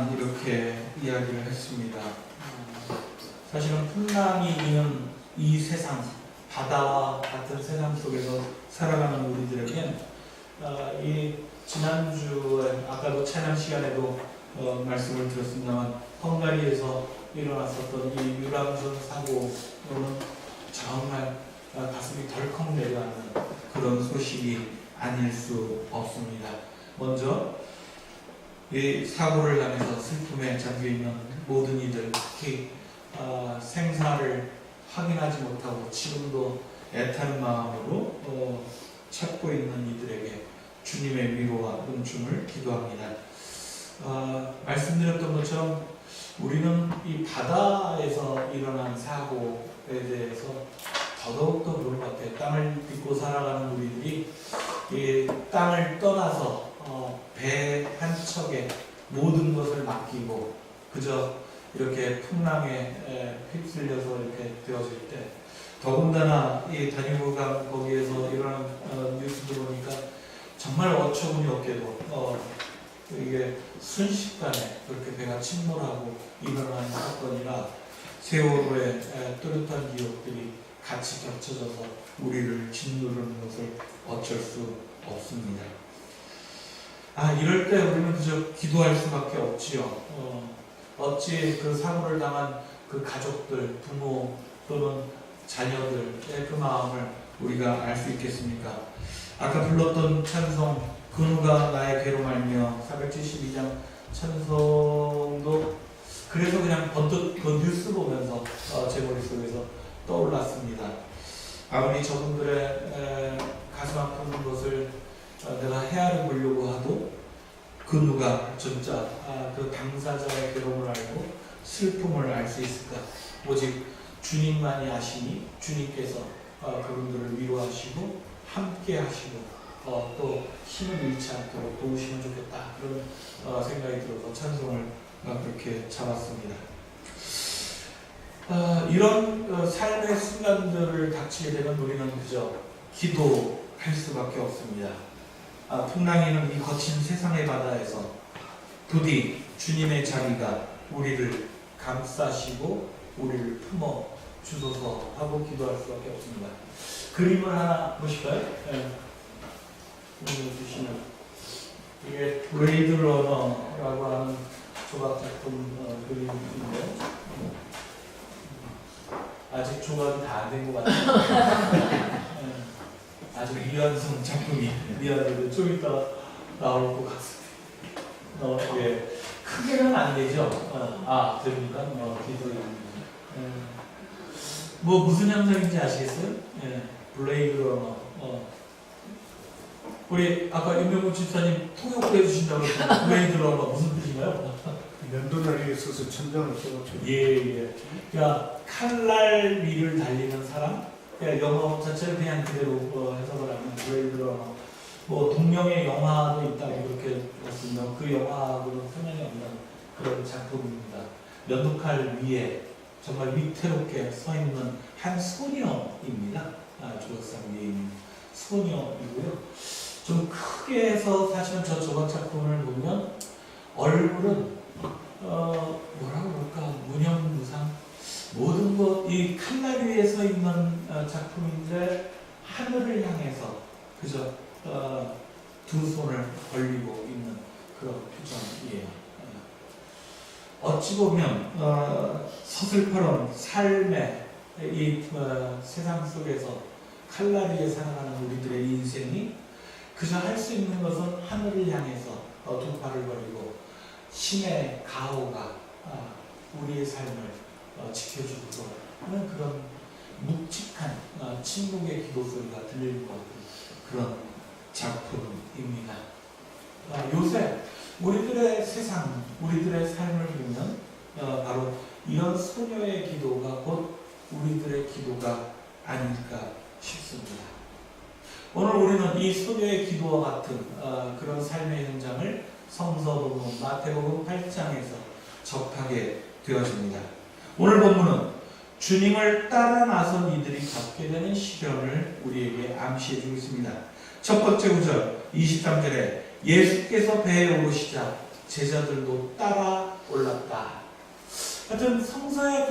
동안 이렇게 이야기를 했습니다. 사실은 풍랑이 있는 이 세상, 바다와 같은 세상 속에서 살아가는 우리들에겐 이 지난주에 아까도 찬양 시간에도 말씀을 드렸습니다만 헝가리에서 일어났었던 이 유람선 사고는 정말 가슴이 덜컥 내려가는 그런 소식이 아닐 수 없습니다. 먼저 이 사고를 당해서 슬픔에 잠겨있는 모든 이들, 특히 생사를 확인하지 못하고 지금도 애타는 마음으로 찾고 있는 이들에게 주님의 위로와 은총을 기도합니다. 말씀드렸던 것처럼 우리는 이 바다에서 일어난 사고에 대해서 더더욱더 그런 것 같아요. 땅을 딛고 살아가는 우리들이 이 땅을 떠나서 배 한 척에 모든 것을 맡기고 그저 이렇게 풍랑에 휩쓸려서 이렇게 되어질 때 더군다나 이 다니엘강 거기에서 일어난 뉴스도 보니까 정말 어처구니 없게도 이게 순식간에 그렇게 배가 침몰하고 일어난 사건이라 세월호의 뚜렷한 기억들이 같이 겹쳐져서 우리를 짓누르는 것을 어쩔 수 없습니다. 이럴 때 우리는 그저 기도할 수밖에 없지요. 어찌 그 사고를 당한 그 가족들, 부모 또는 자녀들의 그 마음을 우리가 알 수 있겠습니까? 아까 불렀던 찬송 그 누가 나의 괴로 말며 472장 찬송도 그래서 그냥 번뜩 그 뉴스 보면서 제 머릿속에서 떠올랐습니다. 아무리 저분들의 가슴 아픈 것을 내가 헤아려 보려고 하도 그 누가 진짜 그 당사자의 괴로움을 알고 슬픔을 알 수 있을까? 오직 주님만이 아시니 주님께서 그분들을 위로하시고 함께 하시고 또 힘을 잃지 않도록 도우시면 좋겠다. 그런 생각이 들어서 찬송을 그렇게 잡았습니다. 이런 삶의 순간들을 닥치게 되면 우리는 그저 기도할 수밖에 없습니다. 풍랑이는 이 거친 세상의 바다에서 부디 주님의 자비가 우리를 감싸시고 우리를 품어 주소서 하고 기도할 수밖에 없습니다. 그림을 하나 보실까요? 네. 주시면 이게 블레이드 러너라고 하는 조각 작품 그림인데 아직 조각이 다 안 된 것 같아요. 아주 미완성 작품이 미안해도 좀 이따 나올 것 같습니다. 예. 크게는 안 되죠? 됩니까? 기도해 줍니다. 뭐 무슨 현상인지 아시겠어요? 예. 블레이드 러너. 우리 아까 임명훈 집사님 통역도 해주신다고 했는데 블레이드 러너 무슨 뜻인가요? 면도날이 있어서 천장을 써가지고. 예. 그러니까 칼날 위를 달리는 사람? 영어 자체를 그냥 그대로 해석을 하면 블레이드 러너. 뭐 동명의 영화도 있다고 그렇게 했습니다. 그 영화하고는 상관이 없는 그런 작품입니다. 면도칼 위에 정말 위태롭게 서 있는 한 소녀입니다. 조각상 위에 있는 소녀이고요. 좀 크게 해서 사실은 저 조각 작품을 보면 얼굴은 뭐라고 그럴까 무념무상 모든 것 이 칼날 위에 서 있는 작품인데 하늘을 향해서 그저 두 손을 벌리고 있는 그런 표정이에요. 어찌 보면 서슬퍼런 삶의 이 세상 속에서 칼날 위에 살아가는 우리들의 인생이 그저 할 수 있는 것은 하늘을 향해서 두 팔을 벌리고 신의 가호가 우리의 삶을 지켜주고 하는 그런 묵직한 침묵의 기도 소리가 들리는 것 같은 그런 작품입니다. 요새 우리들의 세상, 우리들의 삶을 보면 바로 이런 소녀의 기도가 곧 우리들의 기도가 아닐까 싶습니다. 오늘 우리는 이 소녀의 기도와 같은 그런 삶의 현장을 성서복음 마태복음 8장에서 접하게 되어집니다. 오늘 본문은 주님을 따라 나선 이들이 겪게 되는 시련을 우리에게 암시해주고 있습니다. 첫 번째 구절 23절에 예수께서 배에 오르시자 제자들도 따라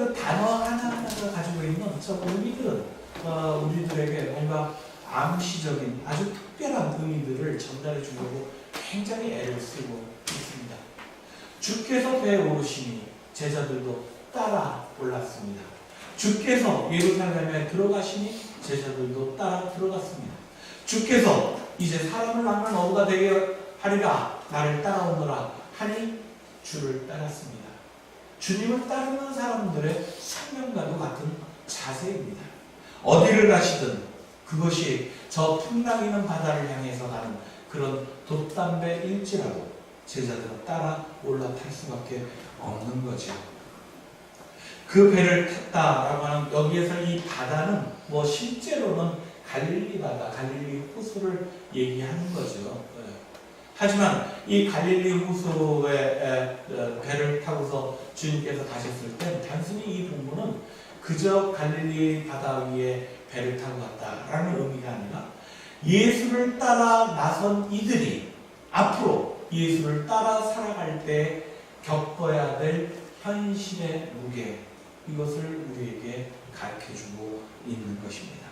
그 단어 하나하나가 가지고 있는 저 의미들은 우리들에게 뭔가 암시적인 아주 특별한 의미들을 전달해 주려고 굉장히 애를 쓰고 있습니다. 주께서 배에 오르시니 제자들도 따라 올랐습니다. 주께서 예루살렘에 들어가시니 제자들도 따라 들어갔습니다. 주께서 이제 사람을 낳는 어부가 되게 하리라 나를 따라오너라 하니 주를 따랐습니다. 주님을 따르는 사람들의 생명과도 같은 자세입니다. 어디를 가시든 그것이 저 풍랑이는 바다를 향해서 가는 그런 돛담배일지라도 제자들은 따라 올라탈 수밖에 없는 거죠. 그 배를 탔다라고 하는 여기에서 이 바다는 뭐 실제로는 갈릴리 바다, 갈릴리 호수를 얘기하는 거죠. 하지만 이 갈릴리 호수에 배를 타고서 주님께서 가셨을 때 단순히 이 부분은 그저 갈릴리 바다 위에 배를 타고 갔다라는 의미가 아니라 예수를 따라 나선 이들이 앞으로 예수를 따라 살아갈 때 겪어야 될 현실의 무게, 이것을 우리에게 가르쳐주고 있는 것입니다.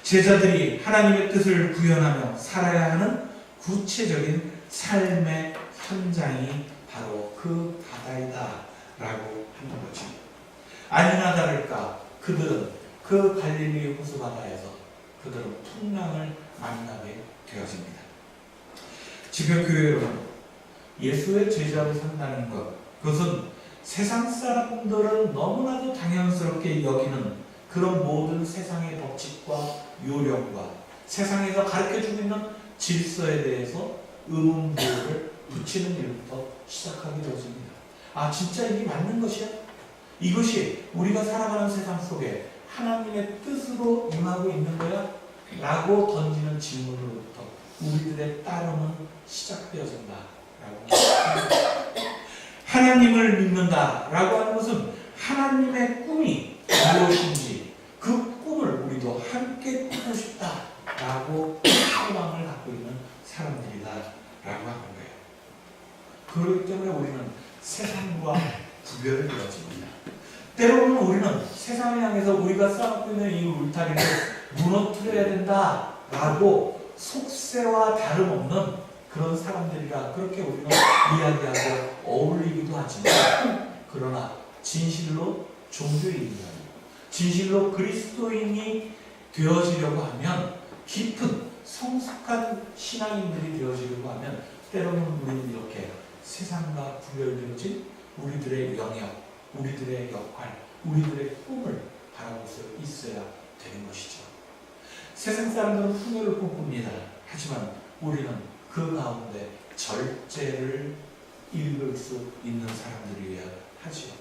제자들이 하나님의 뜻을 구현하며 살아야 하는 구체적인 삶의 현장이 바로 그 바다이다 라고 하는 거죠. 아니나 다를까 그들은 그 갈릴리 호수 바다에서 그들은 풍랑을 만나게 되어집니다. 지금 교회 여러분, 예수의 제자로 산다는 것, 그것은 세상 사람들은 너무나도 당연스럽게 여기는 그런 모든 세상의 법칙과 요령과 세상에서 가르쳐주고 있는 질서에 대해서 의문부호를 붙이는 일부터 시작하게 되어집니다. 아, 진짜 이게 맞는 것이야? 이것이 우리가 살아가는 세상 속에 하나님의 뜻으로 임하고 있는 거야? 라고 던지는 질문으로부터 우리들의 따름은 시작되어진다 라고 하나님을 믿는다라고 하는 것은 하나님의 꿈이 무엇인지 그 꿈을 우리도 함께 꾸고 싶다라고 소망을 갖고 있는 사람들이다라고 하는 거예요. 그렇기 때문에 우리는 세상과 구별을 이루어집니다. 때로는 우리는 세상을 향해서 우리가 쌓고 있는 이 울타리를 무너뜨려야 된다라고 속세와 다름없는 그런 사람들이라 그렇게 우리는 이야기하고 어울리기도 하지만 그러나 진실로 종교인이면 진실로 그리스도인이 되어지려고 하면 깊은 성숙한 신앙인들이 되어지려고 하면 때로는 우리는 이렇게 세상과 구별되어진 우리들의 영역, 우리들의 역할, 우리들의 꿈을 바라볼 수 있어야 되는 것이죠. 세상 사람들은 풍요를 꿈꿉니다. 하지만 우리는 그 가운데 절제를 읽을 수 있는 사람들이어야 하지요.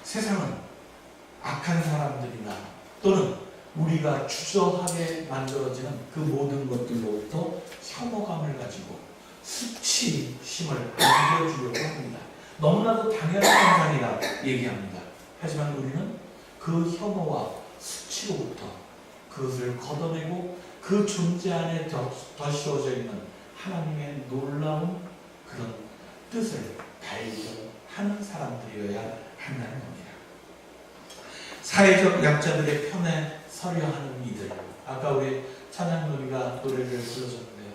세상은 악한 사람들이나 또는 우리가 주저하게 만들어지는 그 모든 것들로부터 혐오감을 가지고 수치심을 안겨주려고 합니다. 너무나도 당연한 현상이라 얘기합니다. 하지만 우리는 그 혐오와 수치로부터 그것을 걷어내고 그 존재 안에 덧씌워져 있는 하나님의 놀라운 그런 뜻을 발견하는 사람들이어야 한다는 겁니다. 사회적 약자들의 편에 서려 하는 이들, 아까 우리 찬양놀이가 노래를 불러줬는데요.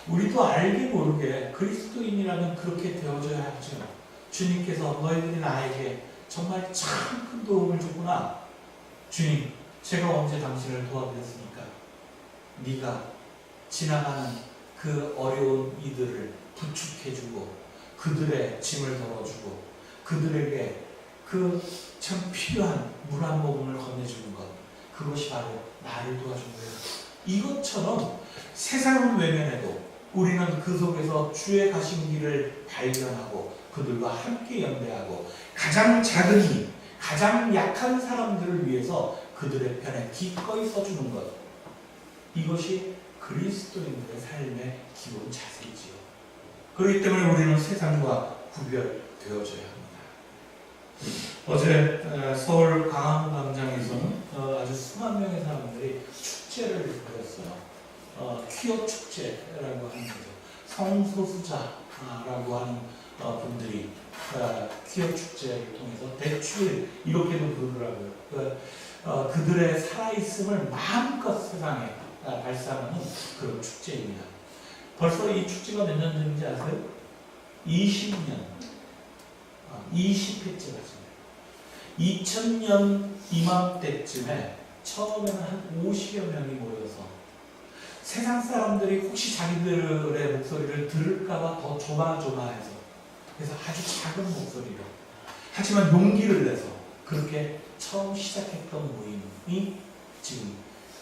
우리도 알게 모르게 그리스도인이라면 그렇게 되어져야 하죠. 주님께서 너희들이 나에게 정말 참 큰 도움을 줬구나. 주님, 제가 언제 당신을 도와드렸습니까? 네가 지나가는 그 어려운 이들을 부축해주고 그들의 짐을 덜어주고 그들에게 그 참 필요한 물 한 모금을 건네주는 것, 그것이 바로 나를 도와준 거예요. 이것처럼 세상은 외면해도 우리는 그 속에서 주의 가신 길을 발견하고 그들과 함께 연대하고 가장 작은 이, 가장 약한 사람들을 위해서 그들의 편에 기꺼이 서주는 것, 이것이 그리스도인들의 삶의 기본 자세이지요. 그렇기 때문에 우리는 세상과 구별되어져야 합니다. 어제 서울 광화문광장에서는 아주 수만 명의 사람들이 축제를 벌였어요. 퀴어 축제라고 하는 거죠. 성소수자라고 하는 분들이 퀴어 축제를 통해서 대추일 이렇게도 부르더라고요. 그들의 살아있음을 마음껏 세상에 발산하는 그런 축제입니다. 벌써 이 축제가 몇 년 전인지 아세요? 20년, 20회째 같습니다. 2000년 이맘때쯤에 처음에는 한 50여 명이 모여서 세상 사람들이 혹시 자기들의 목소리를 들을까봐 더 조마조마해서, 그래서 아주 작은 목소리로 하지만 용기를 내서 그렇게 처음 시작했던 모임이 지금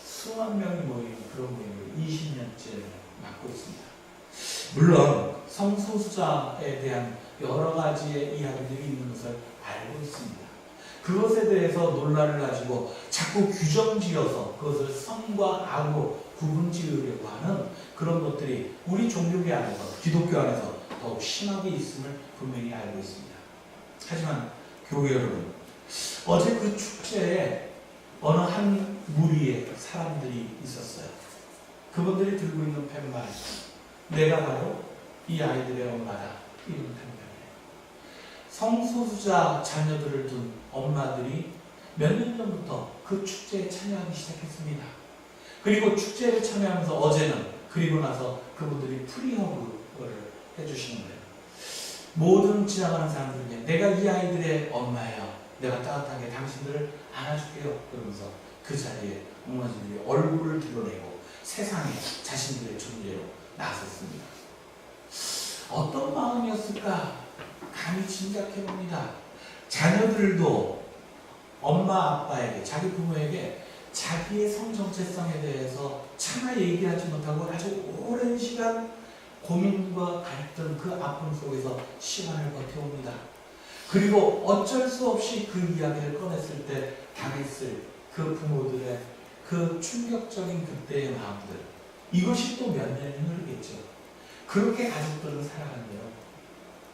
수만 명이 모이는 그런 모임을 20년째 맡고 있습니다. 물론 성소수자에 대한 여러 가지의 이야기들이 있는 것을 알고 있습니다. 그것에 대해서 논란을 가지고 자꾸 규정지어서 그것을 성과 악으로 구분지으려고 하는 그런 것들이 우리 종교계 안에서, 기독교 안에서 더욱 심하게 있음을 분명히 알고 있습니다. 하지만 교회 여러분, 어제 그 축제에 어느 한 무리의 사람들이 있었어요. 그분들이 들고 있는 팻말, 내가 바로 이 아이들의 엄마다, 이런 팻말이에요. 성소수자 자녀들을 둔 엄마들이 몇 년 전부터 그 축제에 참여하기 시작했습니다. 그리고 축제를 참여하면서 어제는, 그리고 나서 그분들이 프리허그를 해주시는 거예요. 모든 지나가는 사람들에게 내가 이 아이들의 엄마예요. 내가 따뜻하게 당신들을 안아줄게요. 그러면서 그 자리에 어머니들이 얼굴을 드러내고 세상에 자신들의 존재로 나섰습니다. 어떤 마음이었을까? 감히 짐작해봅니다. 자녀들도 엄마 아빠에게, 자기 부모에게 자기의 성 정체성에 대해서 차마 얘기하지 못하고 아주 오랜 시간 고민과 갈등, 그 아픔 속에서 시간을 버텨옵니다. 그리고 어쩔 수 없이 그 이야기를 꺼냈을 때 당했을 그 부모들의 그 충격적인 그때의 마음들, 이것이 또 몇 년이 흐르겠죠. 그렇게 가족들은 살아간대요.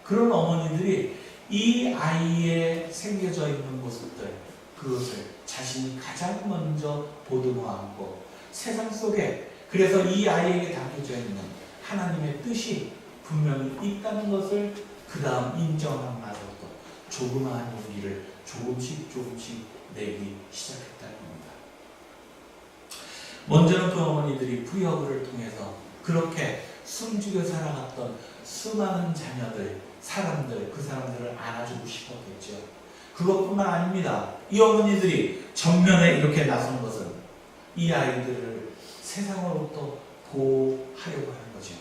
그런 어머니들이 이 아이의 생겨져 있는 모습들, 그것을 자신이 가장 먼저 보듬어 안고 세상 속에, 그래서 이 아이에게 담겨져 있는 하나님의 뜻이 분명히 있다는 것을 그 다음 인정하면서부터 조그마한 용기를 조금씩 내기 시작했다는 겁니다. 먼저는 그 어머니들이 프리허그를 통해서 그렇게 숨죽여 살아갔던 수많은 자녀들, 사람들, 그 사람들을 안아주고 싶었겠죠. 그것뿐만 아닙니다. 이 어머니들이 전면에 이렇게 나선 것은 이 아이들을 세상으로부터 보호하려고 하는 거죠.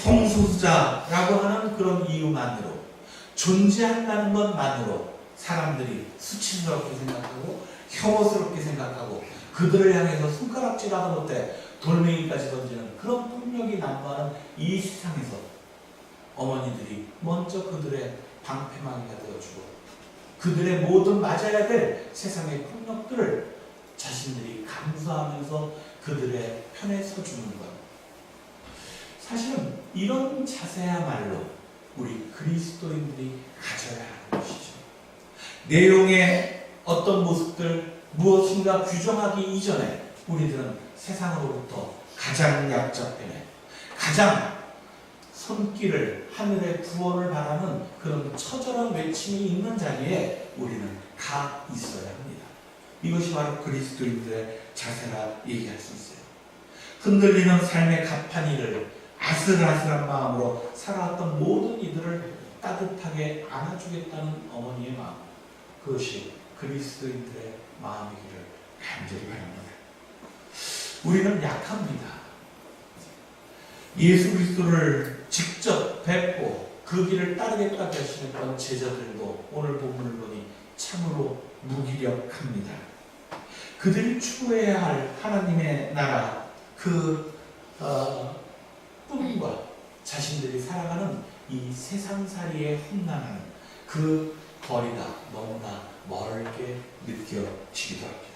성소수자라고 하는 그런 이유만으로, 존재한다는 것만으로 사람들이 수치스럽게 생각하고 혐오스럽게 생각하고 그들을 향해서 손가락질하다 못해 돌멩이까지 던지는 그런 폭력이 난무하는 이 세상에서 어머니들이 먼저 그들의 방패막이가 되어주고 그들의 모든 맞아야 될 세상의 폭력들을 자신들이 감수하면서 그들의 편에 서주는 것. 사실은 이런 자세야말로 우리 그리스도인들이 가져야 하는 것이죠. 내용의 어떤 모습들, 무엇인가 규정하기 이전에 우리들은 세상으로부터 가장 약자편에, 가장 손길을, 하늘의 구원을 바라는 그런 처절한 외침이 있는 자리에 우리는 가 있어야 합니다. 이것이 바로 그리스도인들의 자세라 얘기할 수 있어요. 흔들리는 삶의 가판이를 아슬아슬한 마음으로 살아왔던 모든 이들을 따뜻하게 안아주겠다는 어머니의 마음, 그것이 그리스도인들의 마음이기를 간절히 바랍니다. 우리는 약합니다. 예수 그리스도를 직접 뵙고 그 길을 따르겠다 결심했던 제자들도 오늘 본문을 보니 참으로 무기력합니다. 그들이 추구해야 할 하나님의 나라, 그 꿈과 자신들이 살아가는 이 세상살이에 험난하는 그 거리가 너무나 멀게 느껴지기도 합니다.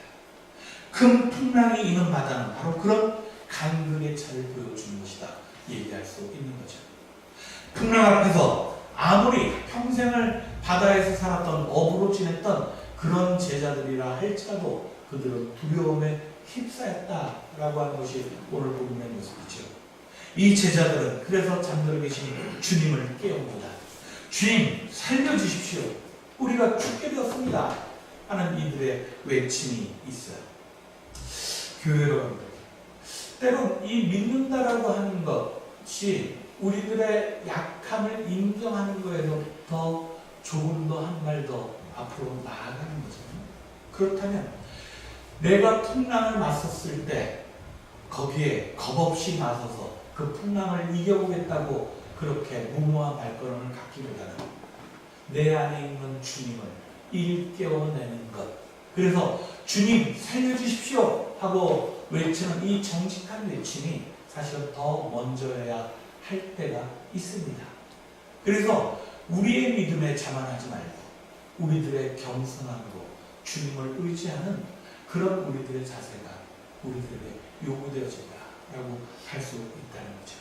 큰 풍랑이 있는 바다는 바로 그런 간극의 차를 보여주는 것이다 얘기할 수 있는 거죠. 풍랑 앞에서 아무리 평생을 바다에서 살았던 어부로 지냈던 그런 제자들이라 할지라도 그들은 두려움에 휩싸였다라고 하는 것이 오늘 본문의 모습이죠. 이 제자들은 그래서 잠들어 계신 주님을 깨웁니다. 주님 살려주십시오. 우리가 죽게 되었습니다. 하는 이들의 외침이 있어요. 교회 여러분, 때론 이 믿는다라고 하는 것이 우리들의 약함을 인정하는 거에서부터 조금 더 한 발 더 앞으로 나아가는 거죠. 그렇다면 내가 풍랑을 맞섰을 때 거기에 겁없이 나서서 그 풍랑을 이겨보겠다고 그렇게 무모한 발걸음을 갖기보다는 내 안에 있는 주님을 일깨워내는 것. 그래서 주님 살려주십시오 하고 외치는 이 정직한 외침이 사실은 더 먼저여야 할 때가 있습니다. 그래서 우리의 믿음에 자만하지 말고 우리들의 겸손함으로 주님을 의지하는 그런 우리들의 자세가 우리들에게 요구되어진다라고 할 수 있다는 거죠.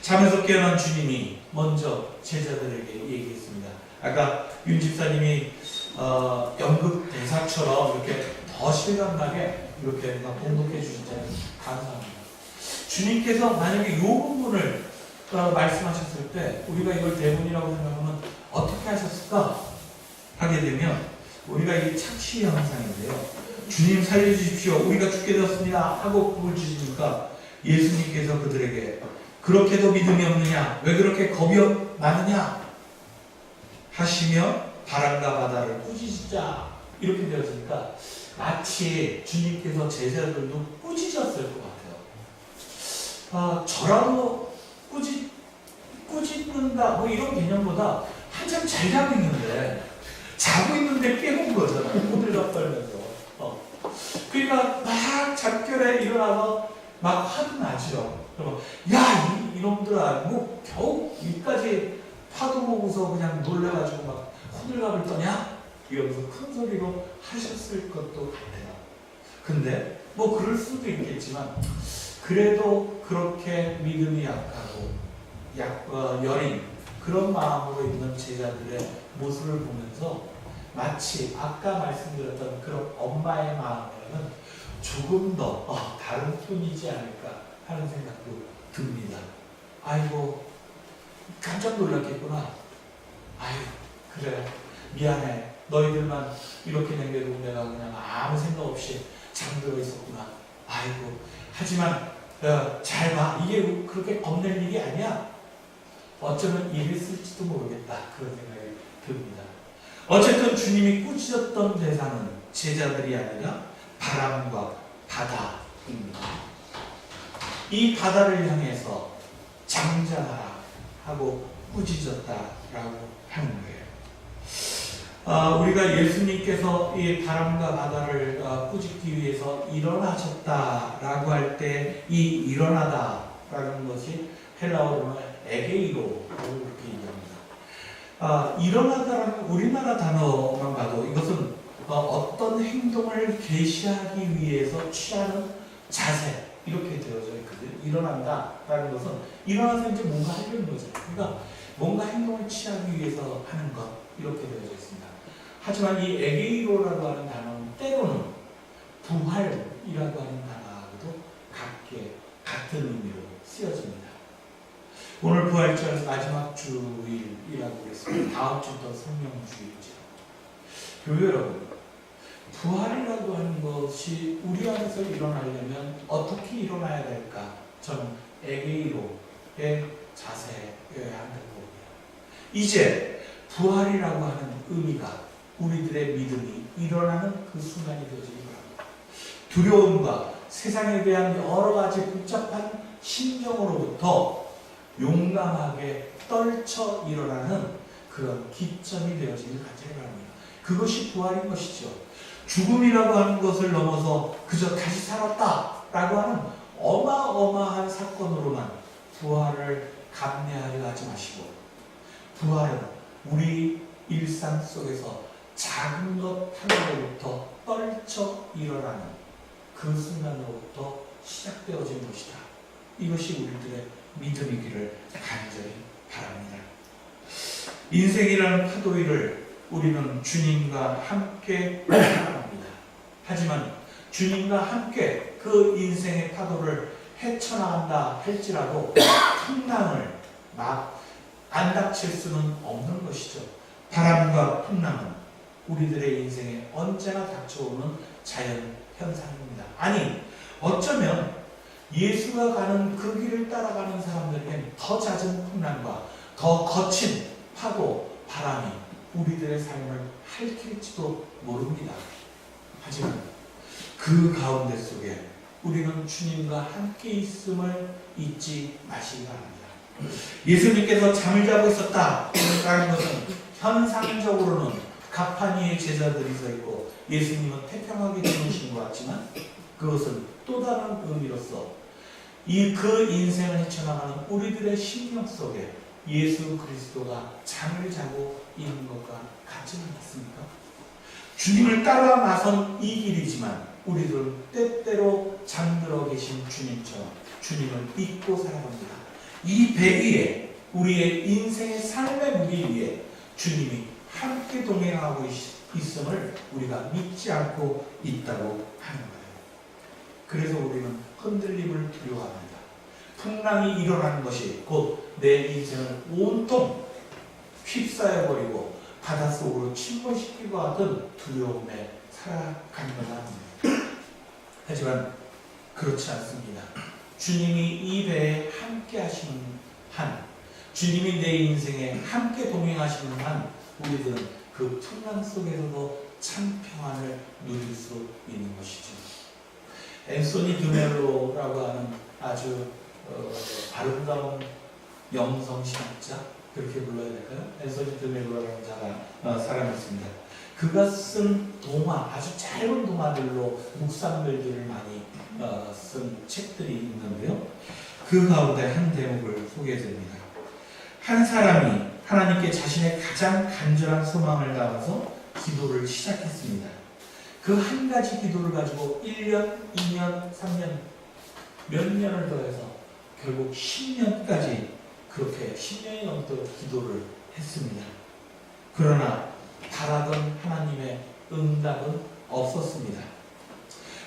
잠에서 깨어난 주님이 먼저 제자들에게 얘기했습니다. 아까 윤 집사님이 연극 대사처럼 이렇게 더 실감나게 이렇게 봉독해 주시자니 감사합니다. 주님께서 만약에 이 부분을 말씀하셨을 때 우리가 이걸 대본이라고 생각하면 어떻게 하셨을까 하게 되면 우리가 이 착시 현상인데요. 주님 살려주십시오. 우리가 죽게 되었습니다. 하고 부을 주시니까 예수님께서 그들에게 그렇게도 믿음이 없느냐? 왜 그렇게 겁이 많으냐? 하시며 바람과 바다를 꾸짖자. 이렇게 되었으니까 마치 주님께서 제자들도 꾸짖었을 것 같아요. 저라도 꾸짖는다 뭐 이런 개념보다 한참 잘 자고 있는데 깨운 거잖아. 호들갑 떨면서. 그러니까 막 잠결에 일어나서 막 화도 나죠. 그러면 야 이놈들아 뭐 겨우 여기까지 파도 보고서 그냥 놀래가지고 막 호들갑을 떠냐? 이러면서 큰 소리로 하셨을 것도 같아요. 근데 뭐 그럴 수도 있겠지만 그래도 그렇게 믿음이 약하고 여린 그런 마음으로 있는 제자들의 모습을 보면서 마치 아까 말씀드렸던 그런 엄마의 마음에는 조금 더 다른 편이지 않을까 하는 생각도 듭니다. 아이고 깜짝 놀랐겠구나. 아이고 그래 미안해. 너희들만 이렇게 남겨두고 내가 그냥 아무 생각 없이 잠들어 있었구나. 아이고 하지만 잘 봐. 이게 그렇게 겁낼 일이 아니야. 어쩌면 이랬을지도 모르겠다. 그런 생각이 듭니다. 어쨌든 주님이 꾸짖었던 대상은 제자들이 아니라 바람과 바다입니다. 이 바다를 향해서 잠잠하라 하고 꾸짖었다라고 하는 거예요. 우리가 예수님께서 이 바람과 바다를 꾸짖기 위해서 일어나셨다라고 할 때 이 일어나다라는 것이 헬라어로는 에게이로라고 그렇게 얘기합니다. 일어나다라는 우리나라 단어만 봐도 이것은 어떤 행동을 계시하기 위해서 취하는 자세 이렇게 되어져 있거든요. 일어난다라는 것은 일어나서 이제 뭔가 하려는 거죠. 그러니까 뭔가 행동을 취하기 위해서 하는 것 이렇게 되어져 있습니다. 하지만 이 에게이로라고 하는 단어는 때로는 부활이라고 하는 단어하고도 같은 의미로 쓰여집니다. 오늘 부활절 마지막 주일이라고 그랬습니다. 다음 주부터 성령주일이죠. 교회 여러분, 부활이라고 하는 것이 우리 안에서 일어나려면 어떻게 일어나야 될까? 저는 에게이로의 자세여야 한다고 봅니다. 이제 부활이라고 하는 의미가 우리들의 믿음이 일어나는 그 순간이 되어지기 바랍니다. 두려움과 세상에 대한 여러 가지 복잡한 심정으로부터 용감하게 떨쳐 일어나는 그런 기점이 되어지길 간절히 바랍니다. 그것이 부활인 것이죠. 죽음이라고 하는 것을 넘어서 그저 다시 살았다라고 하는 어마어마한 사건으로만 부활을 감내하려 하지 마시고 부활은 우리 일상 속에서 작은 것 하나로부터 떨쳐 일어나는 그 순간으로부터 시작되어진 것이다. 이것이 우리들의 믿음이기를 간절히 바랍니다. 인생이라는 파도 위를 우리는 주님과 함께 살아갑니다. 하지만 주님과 함께 그 인생의 파도를 헤쳐나간다 할지라도 풍랑을 막 안 닥칠 수는 없는 것이죠. 바람과 풍랑은 우리들의 인생에 언제나 닥쳐오는 자연 현상입니다. 아니, 어쩌면 예수가 가는 그 길을 따라가는 사람들에겐 더 잦은 풍랑과 더 거친 파도, 바람이 우리들의 삶을 핥힐지도 모릅니다. 하지만 그 가운데 속에 우리는 주님과 함께 있음을 잊지 마시기 바랍니다. 예수님께서 잠을 자고 있었다라는 것은 현상적으로는 가판위에 제자들이 서 있고 예수님은 태평하게 주무신 것 같지만 그것은 또 다른 의미로서 그 인생을 헤쳐나가는 우리들의 심령 속에 예수 그리스도가 잠을 자고 있는 것과 같지 않습니까? 주님을 따라 나선 이 길이지만 우리들은 때때로 잠들어 계신 주님처럼 주님을 잊고 살아갑니다. 이 배 위에 우리의 인생의 삶의 무기 위에 주님이 함께 동행하고 있음을 우리가 믿지 않고 있다고 하는 거예요. 그래서 우리는 흔들림을 두려워합니다. 풍랑이 일어나는 것이 곧 내 인생을 온통 휩싸여버리고 바닷속으로 침몰시키고 하던 두려움에 살아가는 것을 합니다. 하지만 그렇지 않습니다. 주님이 이 배에 함께 하시는 한, 주님이 내 인생에 함께 동행하시는 한 우리들은 그 풍랑 속에서도 참 평안을 누릴 수 있는 것이죠. 앤소니 드멜로라고 하는 아주 아름다운 영성 신학자, 그렇게 불러야 될까요? 앤소니 드멜로라는 사람이 있습니다. 그가 쓴 동화, 아주 짧은 동화들로 묵상글들을 많이 쓴 책들이 있는데요. 그 가운데 한 대목을 소개해드립니다. 한 사람이 하나님께 자신의 가장 간절한 소망을 담아서 기도를 시작했습니다. 그 한 가지 기도를 가지고 1년, 2년, 3년, 몇 년을 더해서 결국 10년까지 그렇게 10년이 넘도록 기도를 했습니다. 그러나 바라던 하나님의 응답은 없었습니다.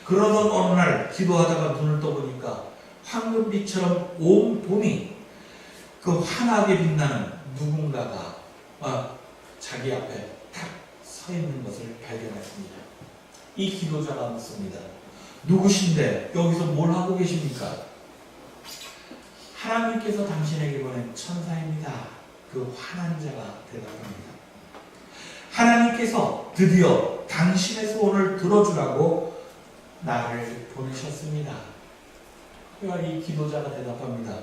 그러던 어느 날 기도하다가 눈을 떠보니까 황금빛처럼 온 봄이 그 환하게 빛나는 누군가가 자기 앞에 탁 서 있는 것을 발견했습니다. 이 기도자가 묻습니다. 누구신데 여기서 뭘 하고 계십니까? 하나님께서 당신에게 보낸 천사입니다. 그 환한 자가 대답합니다. 하나님께서 드디어 당신의 소원을 들어주라고 나를 보내셨습니다. 그러니까 이 기도자가 대답합니다.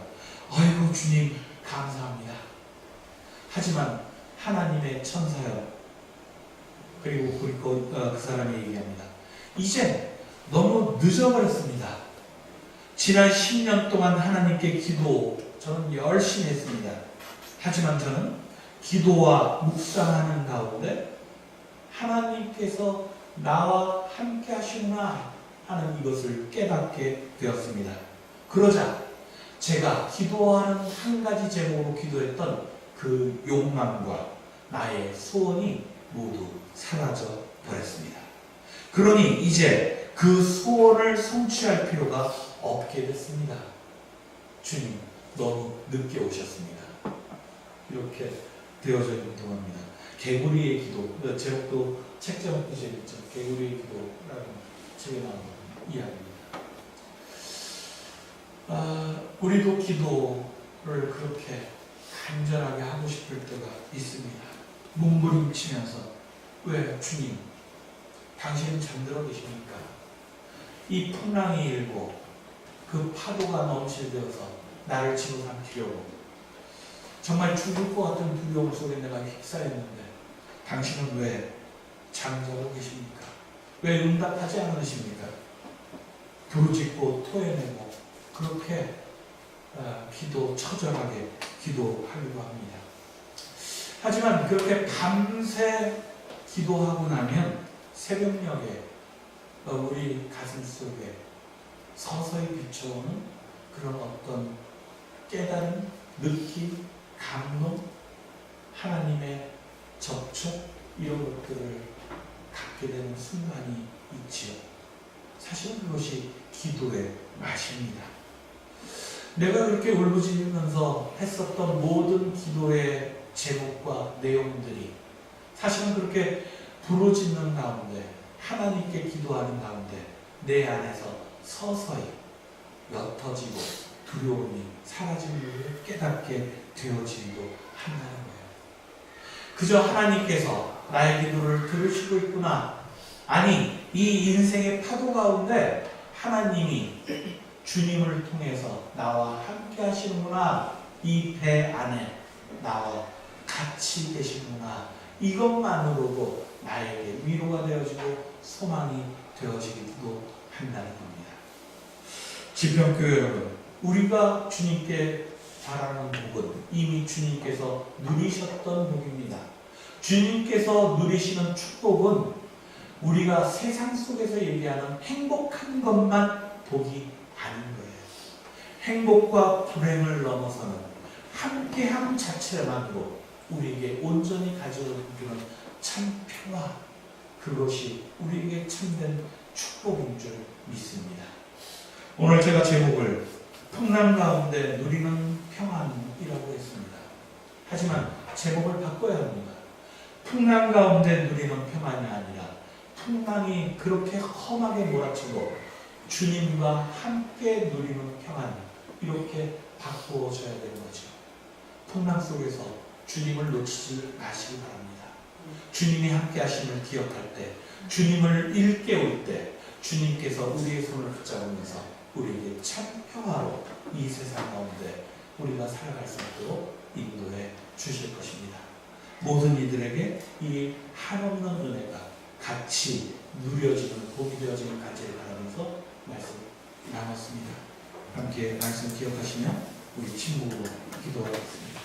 아이고 주님 감사합니다. 하지만 하나님의 천사여, 그리고 그 사람이 얘기합니다. 이제 너무 늦어버렸습니다. 지난 10년 동안 하나님께 저는 열심히 했습니다. 하지만 저는 기도와 묵상하는 가운데 하나님께서 나와 함께 하시구나 하는 이것을 깨닫게 되었습니다. 그러자 제가 기도하는 한 가지 제목으로 기도했던 그 욕망과 나의 소원이 모두 사라져 버렸습니다. 그러니 이제 그 소원을 성취할 필요가 없게 됐습니다. 주님 너무 늦게 오셨습니다. 이렇게 되어져 있는 동화입니다. 개구리의 기도, 제목도 책 제목도 재밌죠. 개구리의 기도라는 책에 나오는 이야기입니다. 우리도 기도를 그렇게 간절하게 하고 싶을 때가 있습니다. 몸부림치면서 왜 주님 당신은 잠들어 계십니까? 이 풍랑이 일고 그 파도가 넘실대어서 나를 집어삼키려고 정말 죽을 것 같은 두려움 속에 내가 휩싸였는데 당신은 왜 잠자고 계십니까? 왜 응답하지 않으십니까? 부르짖고 토해내고 그렇게 처절하게 기도하려고 합니다. 하지만 그렇게 밤새 기도하고 나면 새벽녘에 우리 가슴 속에 서서히 비춰오는 그런 어떤 깨달음, 느낌, 감동, 하나님의 접촉 이런 것들을 갖게 되는 순간이 있지요. 사실은 그것이 기도의 맛입니다. 내가 그렇게 울부짖으면서 했었던 모든 기도의 제목과 내용들이 사실은 그렇게 부르짖는 가운데 하나님께 기도하는 가운데 내 안에서 서서히 옅어지고 두려움이 사라지는 것을 깨닫게 되어지기도 한다는 거예요. 그저 하나님께서 나의 기도를 들으시고 있구나. 아니, 이 인생의 파도 가운데 하나님이 주님을 통해서 나와 함께 하시는구나. 이 배 안에 나와 같이 계시는구나. 이것만으로도 나에게 위로가 되어지고 소망이 되어지기도 한다는 겁니다. 지평교회 여러분, 우리가 주님께 바라는 복은 이미 주님께서 누리셨던 복입니다. 주님께서 누리시는 축복은 우리가 세상 속에서 얘기하는 행복한 것만 복이 아닌 거예요. 행복과 불행을 넘어서는 함께함 자체만으로 우리에게 온전히 가져주는 참 평화, 그것이 우리에게 참된 축복인 줄 믿습니다. 오늘 제가 제목을 풍랑 가운데 누리는 평안이라고 했습니다. 하지만 제목을 바꿔야 합니다. 풍랑 가운데 누리는 평안이 아니라 풍랑이 그렇게 험하게 몰아치고 주님과 함께 누리는 평안, 이렇게 바꾸어져야 되는 거죠. 풍랑 속에서 주님을 놓치지 마시기 바랍니다. 주님이 함께 하심을 기억할 때, 주님을 일깨울 때 주님께서 우리의 손을 붙잡으면서 우리에게 참 평화로 이 세상 가운데 우리가 살아갈 수 있도록 인도해 주실 것입니다. 모든 이들에게 이 한없는 은혜가 같이 누려지는 복이 되어지는 간절히 바라면서 말씀 나눴습니다. 함께 말씀 기억하시며 우리 친구로 기도하겠습니다.